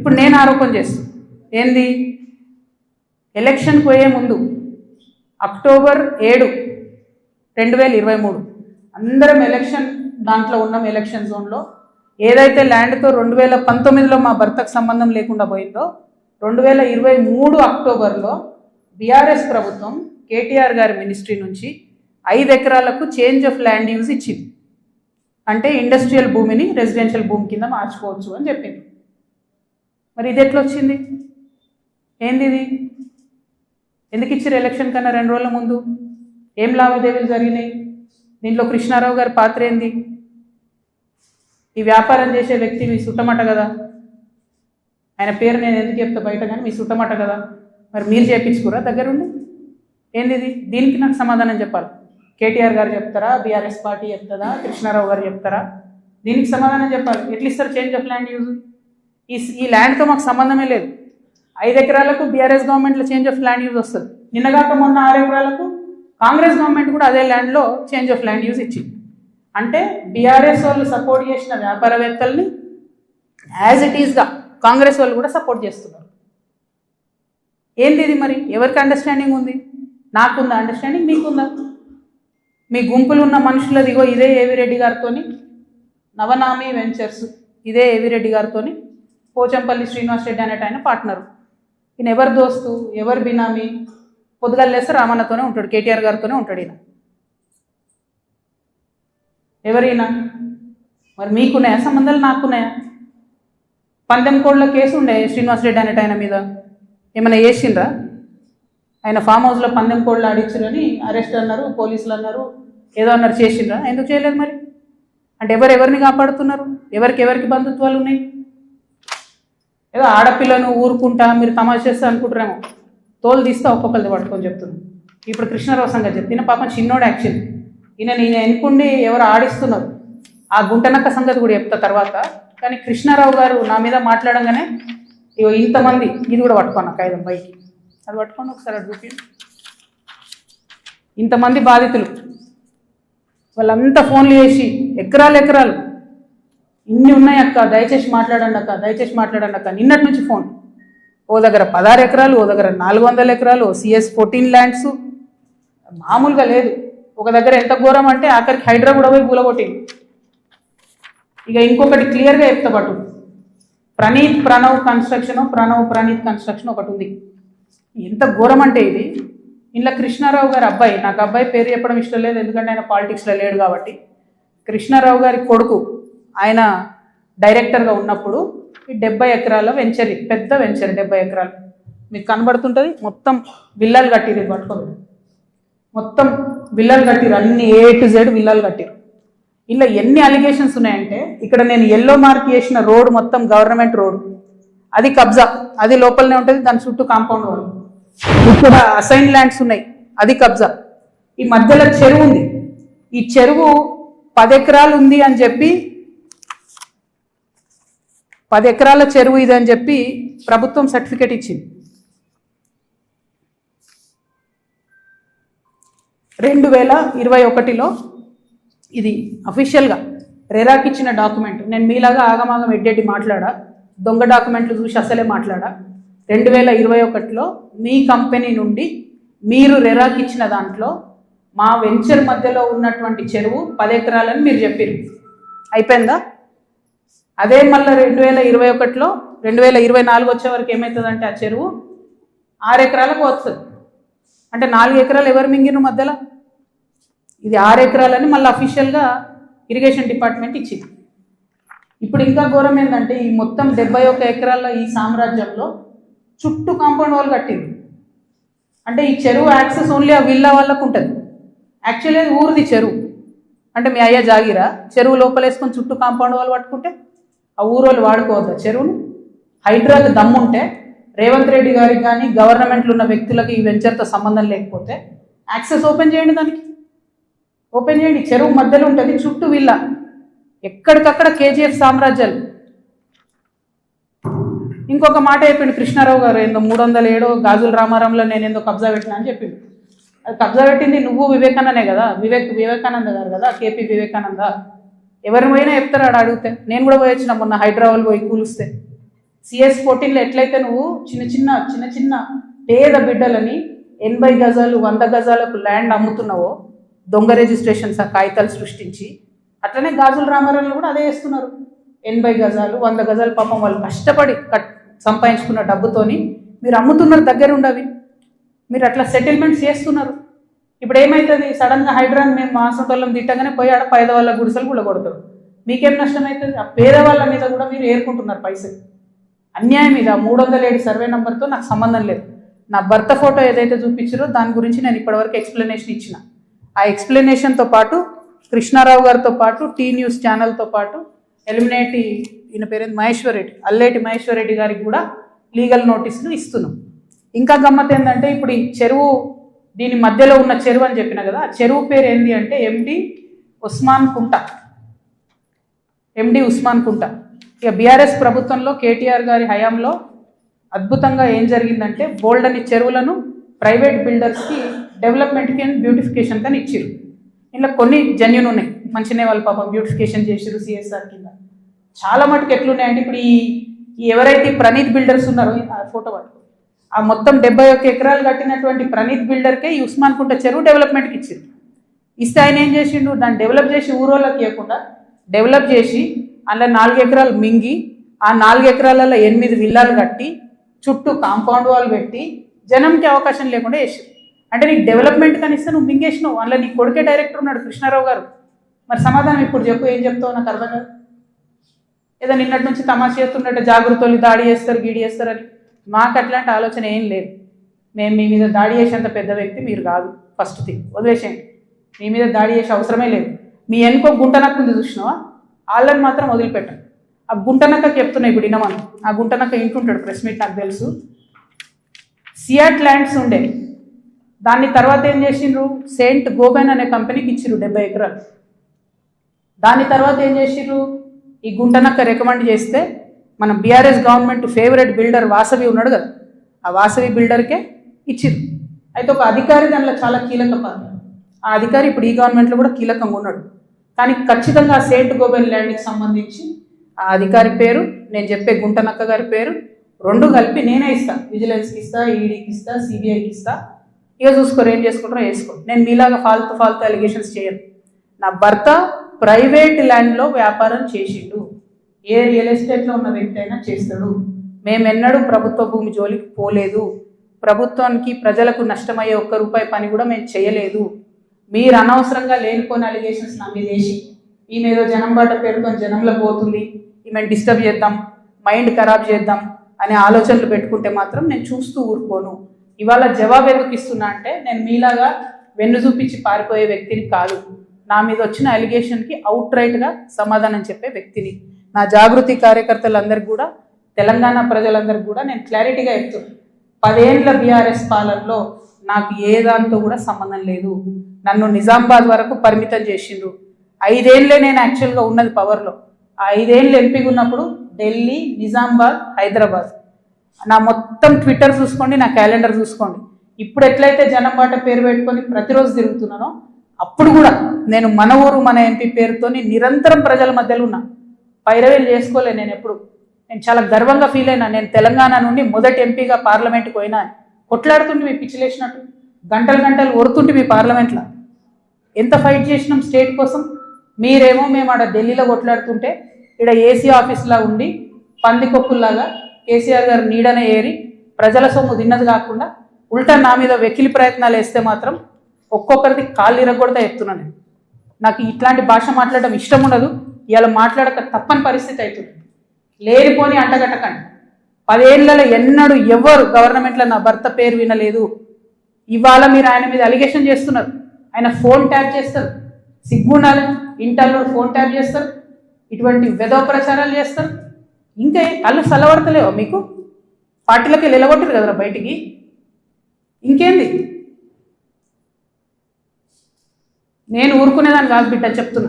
ఇప్పుడు నేను ఆరోపణ చేస్తాను ఏంది, ఎలక్షన్కి పోయే ముందు అక్టోబర్ 7, 2023 అందరం ఎలక్షన్ దాంట్లో ఉన్నాం. ఎలక్షన్ జోన్లో ఏదైతే ల్యాండ్తో 2019లో మా భర్తకు సంబంధం లేకుండా పోయిందో 2023 అక్టోబర్లో బీఆర్ఎస్ ప్రభుత్వం కేటీఆర్ గారి మినిస్ట్రీ నుంచి 5 ఎకరాలకు చేంజ్ ఆఫ్ ల్యాండ్ యూజ్ ఇచ్చింది. అంటే ఇండస్ట్రియల్ భూమిని రెసిడెన్షియల్ భూమి కింద మార్చుకోవచ్చు అని చెప్పింది. మరి ఇది ఎట్లా వచ్చింది? ఏంది ఇది? ఎందుకు ఇచ్చారు ఎలక్షన్ కన్నా 2 రోజుల ముందు? ఏం లావాదేవీలు జరిగినాయి? దీంట్లో కృష్ణారావు గారి పాత్ర ఏంది? ఈ వ్యాపారం చేసే వ్యక్తి మీ సుట్టమట కదా, ఆయన పేరు నేను ఎందుకు చెప్తా బయట, కానీ మీ సుట్టమట కదా, మరి మీరు చేయించుకురా దగ్గరుండి? ఏంది ఇది? దీనికి నాకు సమాధానం చెప్పాలి. కేటీఆర్ గారు చెప్తారా, బీఆర్ఎస్ పార్టీ చెప్తుందా, కృష్ణారావు గారు చెప్తారా? దీనికి సమాధానం చెప్పాలి. ఎట్లా ఇస్తారు చేంజ్ ఆఫ్ ల్యాండ్ యూజ్? ఈ ల్యాండ్తో మాకు సంబంధమే లేదు. 5 ఎకరాలకు బీఆర్ఎస్ గవర్నమెంట్లో చేంజ్ ఆఫ్ ల్యాండ్ యూజ్ వస్తుంది. నిన్నగాక మొన్న 6 ఎకరాలకు కాంగ్రెస్ గవర్నమెంట్ కూడా అదే ల్యాండ్లో చేంజ్ ఆఫ్ ల్యాండ్ యూజ్ ఇచ్చింది. అంటే బీఆర్ఎస్ వాళ్ళు సపోర్ట్ చేసిన వ్యాపారవేత్తల్ని యాజ్ ఇట్ ఈస్గా కాంగ్రెస్ వాళ్ళు కూడా సపోర్ట్ చేస్తున్నారు. ఏంది ఇది? మరి ఎవరికి అండర్స్టాండింగ్ ఉంది? నాకుందా అండర్స్టాండింగ్? మీకుందా? మీ గుంపులు ఉన్న మనుషులది ఇగో ఇదే ఏవిరెడ్డి గారితో నవనామి వెంచర్స్, ఇదే ఏవిరెడ్డి గారితో పోచంపల్లి శ్రీనివాస్ రెడ్డి అనేట ఆయన పార్ట్నరు. ఈయన ఎవరి దోస్తు, ఎవరు బినామీ? పొద్దుగాలేస్తే రామన్నతోనే ఉంటాడు, కేటీఆర్ గారితోనే ఉంటాడు ఈయన. ఎవరైనా మరి మీకున్నాయా సంబంధాలు? నాకున్నాయా? పందెం కోడ్ల కేసు ఉండే శ్రీనివాస్ రెడ్డి అనేట ఆయన మీద, ఏమైనా చేసిండ్రా? ఆయన ఫామ్ హౌస్లో పందెం కోడ్లు ఆడించారని అరెస్ట్ అన్నారు, పోలీసులు అన్నారు, ఏదో అన్నారు, చేసిండ్రా? ఎందుకు చేయలేదు మరి? అంటే ఎవరిని కాపాడుతున్నారు? ఎవరికి బంధుత్వాలు ఉన్నాయి? ఏదో ఆడపిల్లను ఊరుకుంటా మీరు తమాషా చేస్తా అనుకుంటారేమో, తోలు తీస్తా ఒక్కొక్కరిది పట్టుకొని చెప్తున్నాను. ఇప్పుడు కృష్ణారావు సంగతి చెప్తున్నా. పాపం చిన్నోడు యాక్చువల్లీ, నేను ఎన్నుకుండి ఎవరు ఆడిస్తున్నారు, ఆ గుంటనక్క సంగతి కూడా చెప్తా తర్వాత. కానీ కృష్ణారావు గారు నా మీద మాట్లాడంగానే ఇగో ఇంతమంది, ఇది కూడా పట్టుకోండి కాగితం పైకి, అది పట్టుకోండి ఒకసారి అది చూపి. ఇంతమంది బాధితులు వాళ్ళంతా ఫోన్లు చేసి ఎకరాలు ఇన్ని ఉన్నాయి అక్క, దయచేసి మాట్లాడండి అక్క, నిన్నటి నుంచి ఫోన్. ఓ దగ్గర 16 ఎకరాలు, ఓ దగ్గర 400 ఎకరాలు, CS 14 ల్యాండ్స్, మామూలుగా లేదు. ఒక దగ్గర ఎంత ఘోరం అంటే ఆఖరికి హైడ్రా కూడా పోయి కూలగొట్టింది. ఇక ఇంకొకటి క్లియర్గా చెప్తా పట్టు, ప్రణీత్ కన్స్ట్రక్షన్ ఒకటి ఉంది. ఎంత ఘోరం అంటే ఇది, ఇంట్లో కృష్ణారావు గారి అబ్బాయి, నాకు అబ్బాయి పేరు చెప్పడం ఇష్టం లేదు ఎందుకంటే ఆయన పాలిటిక్స్లో లేడు కాబట్టి, కృష్ణారావు గారి కొడుకు ఆయన డైరెక్టర్గా ఉన్నప్పుడు ఈ 70 ఎకరాల వెంచర్, పెద్ద వెంచర్ 70 ఎకరాలు మీకు కనబడుతుంటుంది. మొత్తం విల్లాలు కట్టిరు, ఇది పట్టుకోండి, మొత్తం విల్లాలు కట్టిరు, అన్ని A to Z విల్లాలు కట్టిరు. ఇలా ఎన్ని అలిగేషన్స్ ఉన్నాయంటే, ఇక్కడ నేను ఎల్లో మార్క్ చేసిన రోడ్ మొత్తం గవర్నమెంట్ రోడ్, అది కబ్జా, అది లోపలనే ఉంటుంది, దాని చుట్టూ కాంపౌండ్ వాళ్ళు. ఇక్కడ అసైన్ ల్యాండ్స్ ఉన్నాయి, అది కబ్జా. ఈ మధ్యలో చెరువు ఉంది, ఈ చెరువు 10 ఎకరాలు ఉంది అని చెప్పి, 10 ఎకరాల చెరువు ఇది అని చెప్పి ప్రభుత్వం సర్టిఫికేట్ ఇచ్చింది. 2021లో ఇది అఫీషియల్గా రెరాకి ఇచ్చిన డాక్యుమెంట్. నేను మీలాగా ఆగమాగం ఎడ్డెడ్డి మాట్లాడా, దొంగ డాక్యుమెంట్లు చూసి అసలే మాట్లాడా. 2021లో మీ కంపెనీ నుండి మీరు రెరాకి ఇచ్చిన దాంట్లో మా వెంచర్ మధ్యలో ఉన్నటువంటి చెరువు 10 ఎకరాలని మీరు చెప్పారు. అయిపోయిందా? అదే మళ్ళీ 2021లో 2024 వచ్చే వరకు ఏమవుతుందంటే ఆ చెరువు 6 ఎకరాలకు వస్తుంది. అంటే 4 ఎకరాలు ఎవరు మింగిన మధ్యలో? ఇది 6 ఎకరాలని మళ్ళీ అఫీషియల్గా ఇరిగేషన్ డిపార్ట్మెంట్ ఇచ్చింది. ఇప్పుడు ఇంకా ఘోరం ఏంటంటే, ఈ మొత్తం 71 ఎకరాల ఈ సామ్రాజ్యంలో చుట్టూ కాంపౌండ్ వాల్ కట్టింది. అంటే ఈ చెరువు యాక్సెస్ ఓన్లీ ఆ విల్లా వాళ్ళకు ఉంటుంది. యాక్చువల్లీ అది ఊరిది చెరువు, అంటే మీ అయ్యా జాగిరా, చెరువు లోపలేసుకొని చుట్టూ కాంపౌండ్ వాల్ పట్టుకుంటే ఆ ఊరోళ్ళు వాడుకోవద్దా చెరువును? హైడ్రాకి దమ్ముంటే రేవంత్ రెడ్డి గారికి కానీ గవర్నమెంట్లో ఉన్న వ్యక్తులకి ఈ వెంచర్తో సంబంధం లేకపోతే యాక్సెస్ ఓపెన్ చేయండి, దానికి ఓపెన్ చేయండి. చెరువు మధ్యలో ఉంటుంది, చుట్టూ విల్లా, ఎక్కడికక్కడ KGF సామ్రాజ్యాలు. ఇంకొక మాట చెప్పిండు కృష్ణారావు గారు, ఏందో 307 గాజుల రామారంలో నేను ఏందో కబ్జా పెట్టినా అని చెప్పిండు. అది కబ్జా పెట్టింది నువ్వు వివేకానందే కదా, వివేకానంద గారు కదా, KP వివేకానంద. ఎవరిని పోయినా చెప్తారు ఆడ అడిగితే. నేను కూడా పోయి వచ్చిన మొన్న హైదరాబాద్ పోయి కూలిస్తే CS14లో ఎట్లయితే నువ్వు చిన్న చిన్న పేద బిడ్డలని 80 గజాలు 100 గజాలకు ల్యాండ్ అమ్ముతున్నావో దొంగ రిజిస్ట్రేషన్స్ ఆ కాగితాలు సృష్టించి, అట్లనే గాజుల రామారావులు కూడా అదే చేస్తున్నారు. 80 గజాలు 100 గజాలు పాపం వాళ్ళు కష్టపడి సంపాదించుకున్న డబ్బుతోని మీరు అమ్ముతున్నారు, దగ్గర ఉండవి మీరు అట్లా సెటిల్మెంట్స్ చేస్తున్నారు. ఇప్పుడు ఏమవుతుంది, సడన్గా హైడ్రాన్ మేము మాసంతోళ్ళం తిట్టగానే పోయి ఆడ పేదవాళ్ళ గుడిసెలు కూడా కొడతారు. మీకేం నష్టం అవుతుంది? ఆ పేదవాళ్ళ మీద కూడా మీరు ఏరుకుంటున్నారు పైసలు. అన్యాయం మీద 307 సర్వే నెంబర్తో నాకు సంబంధం లేదు. నా భర్త ఫోటో ఏదైతే చూపించారో దాని గురించి నేను ఇప్పటివరకు ఎక్స్ప్లెనేషన్ ఇచ్చిన. ఆ ఎక్స్ప్లెనేషన్తో పాటు కృష్ణారావు గారితో పాటు టీ న్యూస్ ఛానల్తో పాటు ఎలిమినేటి ఈయన పేరేంది మహేశ్వర్ రెడ్డి, అల్లేటి మహేశ్వర్ రెడ్డి గారికి కూడా లీగల్ నోటీసులు ఇస్తున్నాం. ఇంకా గమ్మత్ ఏంటంటే ఇప్పుడు ఈ చెరువు దీని మధ్యలో ఉన్న చెరువు అని చెప్పిన కదా, ఆ చెరువు పేరు ఏంటి అంటే ఎండి ఉస్మాన్ కుంట. ఇక బీఆర్ఎస్ ప్రభుత్వంలో కేటీఆర్ గారి హయాంలో అద్భుతంగా ఏం జరిగిందంటే బోల్డని చెరువులను ప్రైవేట్ బిల్డర్స్కి డెవలప్మెంట్కి అండ్ బ్యూటిఫికేషన్ కానీ ఇచ్చారు. ఇలా కొన్ని జెన్యున్ ఉన్నాయి, మంచినే వాళ్ళు పాపం బ్యూటిఫికేషన్ చేసారు సిఎస్ఆర్ కింద. చాలా మటుకు ఎట్లున్నాయంటే ఇప్పుడు ఈ ఎవరైతే ప్రణీత్ బిల్డర్స్ ఉన్నారో ఆ ఫోటో పట్టుకో, ఆ మొత్తం 71 ఎకరాలు కట్టినటువంటి ప్రణీత్ బిల్డర్కే ఈ ఉస్మాన్ కుంట చెరువు డెవలప్మెంట్కి ఇచ్చారు. ఇస్తే ఆయన ఏం చేసిండు, దాన్ని డెవలప్ చేసి ఊరోళ్ళకి ఇవ్వకుండా డెవలప్ చేసి అందులో 4 ఎకరాలు మింగి ఆ 4 ఎకరాలలో 8 విల్లాలు కట్టి చుట్టూ కాంపౌండ్ వాల్ పెట్టి జనంకి అవకాశం లేకుండా వేసారు. అంటే నీకు డెవలప్మెంట్ కానీ ఇస్తే నువ్వు మింగేసినావు. అందులో నీ కొడుకే డైరెక్టర్ ఉన్నాడు కృష్ణారావు గారు. మరి సమాధానం ఇప్పుడు చెప్పు, ఏం చెప్తావు నాకు అర్థం కాదు. ఏదో నిన్నటి నుంచి తమాషా చేస్తున్నట్టు జాగృతులు దాడి చేస్తారు గీడి చేస్తారని. మాకు అట్లాంటి ఆలోచన ఏం లేదు. మేము మీ మీద దాడి చేసేంత పెద్ద వ్యక్తి మీరు కాదు. ఫస్ట్ థింగ్ వదిలేసేయండి, మీ మీద దాడి చేసే అవసరమే లేదు. మీ వెనుకో గుంటనక్క ఉంది చూసినావా, వాళ్ళని మాత్రం వదిలిపెట్టాం. ఆ గుంటనక్కకి చెప్తున్నాయి ఇప్పుడు ఇనమని. ఆ గుంటనక్క ఇంటుంటాడు, ప్రెస్ మీట్ నాకు తెలుసు. సియాట్ ల్యాండ్స్ ఉండే, దాన్ని తర్వాత ఏం చేసిండ్రు, సెయింట్ గోబెన్ అనే కంపెనీకి ఇచ్చిర్రు 70 ఎకరాలు. దాని తర్వాత ఏం చేసిర్రు, ఈ గుంటనక్క రికమెండ్ చేస్తే మన BRS government favourite builder Vasavi ఉన్నాడు కదా, ఆ వాసవి బిల్డర్కే ఇచ్చిర్రు. అయితే ఒక అధికారి దానిలో చాలా కీలక పాత్ర. ఆ అధికారి ఇప్పుడు ఈ గవర్నమెంట్లో కూడా కీలకంగా ఉన్నాడు. కానీ ఖచ్చితంగా ఆ సెయింట్ గోబెన్ ల్యాండ్కి సంబంధించి ఆ అధికారి పేరు, నేను చెప్పే గుంటనక్క గారి పేరు 2 కలిపి నేనే ఇస్తా. విజిలెన్స్కి ఇస్తా, ఈడీకి ఇస్తా, సిబిఐకి ఇస్తా. ఇక చూసుకోరు, ఏం చేసుకుంటారో వేసుకో. నేను మీలాగా ఫాల్తు అలిగేషన్స్ చేయను. నా భర్త ప్రైవేట్ ల్యాండ్లో వ్యాపారం చేసిండు. ఏ రియల్ ఎస్టేట్లో ఉన్న వ్యక్తి అయినా చేస్తాడు. మేమెన్నడూ ప్రభుత్వ భూమి జోలికి పోలేదు. ప్రభుత్వానికి ప్రజలకు నష్టమయ్యే ₹1 పని కూడా మేము చేయలేదు. మీరు అనవసరంగా లేనిపోయిన అలిగేషన్స్ నా మీద వేసి ఈమె ఏదో జనం బాట పేరుతో జనంలో పోతుంది, ఈమెను డిస్టర్బ్ చేద్దాం, మైండ్ ఖరాబ్ చేద్దాం అనే ఆలోచనలు పెట్టుకుంటే మాత్రం నేను చూస్తూ ఊరుకోను. ఇవాళ జవాబు ఎందుకు ఇస్తున్నా అంటే నేను మీలాగా వెన్ను చూపించి పారిపోయే వ్యక్తిని కాదు. నా మీద వచ్చిన అలిగేషన్కి అవుట్ రైట్గా సమాధానం చెప్పే వ్యక్తిని. నా జాగృతి కార్యకర్తలందరికీ కూడా, తెలంగాణ ప్రజలందరికీ కూడా నేను క్లారిటీగా చెప్తున్నాను. 10 ఏళ్ళ బీఆర్ఎస్ పాలనలో నాకు ఏ దాంతో కూడా సంబంధం లేదు. నన్ను నిజామాబాద్ వరకు పరిమితం చేసిండ్రు. 5 ఏళ్ళే నేను యాక్చువల్గా ఉన్నది పవర్లో. ఆ 5 ఏళ్ళు ఎంపీగా ఉన్నప్పుడు ఢిల్లీ, నిజామాబాద్, హైదరాబాద్. నా మొత్తం ట్విట్టర్ చూసుకోండి, నా క్యాలెండర్ చూసుకోండి. ఇప్పుడు ఎట్లయితే జనం బాట పేరు పెట్టుకొని ప్రతిరోజు తిరుగుతున్నానో అప్పుడు కూడా నేను మన ఊరు మన ఎంపీ పేరుతోని నిరంతరం ప్రజల మధ్యలో ఉన్నా. పైరవేలు చేసుకోలే నేను ఎప్పుడు. నేను చాలా గర్వంగా ఫీల్ అయినా. నేను తెలంగాణ నుండి మొదటి ఎంపీగా పార్లమెంట్కి పోయినా. కొట్లాడుతుంటే మీ పిచ్చిలేసినట్టు గంటలు ఒరుతుంటే మీ పార్లమెంట్లో ఎంత ఫైట్ చేసినాం స్టేట్ కోసం. మీరేమో మేము ఆడ ఢిల్లీలో కొట్లాడుతుంటే ఇక్కడ ఏసీ ఆఫీస్లా ఉండి పందికొక్కుల్లాగా కేసీఆర్ గారు నీడనే ఏరి ప్రజల సొమ్ము తిన్నది కాకుండా ఉల్టా నా మీద వెకిలి ప్రయత్నాలు వేస్తే మాత్రం ఒక్కొక్కరిది కాళ్ళు ఇరగొడతా చెప్తున్నాను. నాకు ఇట్లాంటి భాష మాట్లాడడం ఇష్టం ఉండదు. ఇలా మాట్లాడక తప్పని పరిస్థితి అవుతుంది. లేనిపోని అంటగట్టకండి. 10 ఏళ్లలో ఎన్నడూ ఎవరు గవర్నమెంట్లో నా భర్త పేరు వినలేదు. ఇవాళ మీరు ఆయన మీద అలిగేషన్ చేస్తున్నారు. ఆయన ఫోన్ ట్యాప్ చేస్తారు, సిగ్గుండాలి. ఇంటర్లో ఫోన్ ట్యాప్ చేస్తారు, ఇటువంటి వెధవ ప్రచారాలు చేస్తారు. ఇంకా కళ్ళు చల్లబడతలేవా మీకు? పార్టీలకి నిలబొట్టారు కదరా బయటికి. ఇంకేంది? నేను ఊరుకునేదాన్ని కాదు బిడ్డ, చెప్తున్నా.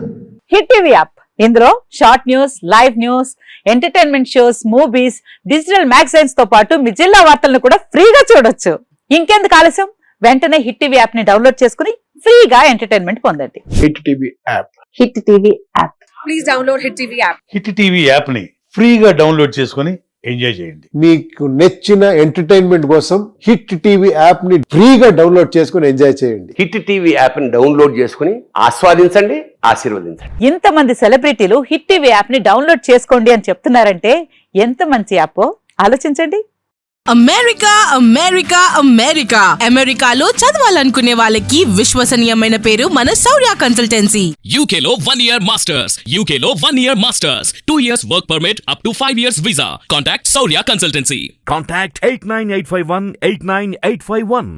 హిట్ టీవీ యాప్, ఇందులో short news, live news, entertainment shows, movies, digital magazines తో పాటు మీ జిల్లా వార్తలను కూడా ఫ్రీగా చూడొచ్చు. ఇంకెందుకు ఆలస్యం, వెంటనే హిట్ టీవీ యాప్ ని డౌన్లోడ్ చేసుకుని ఫ్రీగా ఎంటర్టైన్మెంట్ పొందండి. Hit TV app. Hit TV app. Please download hit TV app. Hit TV app ని ఫ్రీగా డౌన్లోడ్ చేసుకుని ఎంజాయ్ చేయండి. మీకు నచ్చిన ఎంటర్టైన్మెంట్ కోసం హిట్ టీవీ యాప్ ని ఫ్రీగా డౌన్లోడ్ చేసుకుని ఎంజాయ్ చేయండి. హిట్ టీవీ యాప్ ని డౌన్లోడ్ చేసుకుని ఆస్వాదించండి, ఆశీర్వదించండి. ఇంతమంది సెలబ్రిటీలు హిట్ టీవీ యాప్ ని డౌన్లోడ్ చేసుకోండి అని చెప్తున్నారంటే ఎంత మంచి యాప్ ఆలోచించండి. అమెరికా అమెరికా అమెరికా అమెరికాలో చదవాలనుకునే వాళ్ళకి విశ్వసనీయమైన పేరు మన శౌర్య consultancy. UK Law 1 Year Masters. UK Law 1 Year Masters. 2 years work permit up to 5 years visa. Contact Saurya Consultancy. Contact 89851 89851.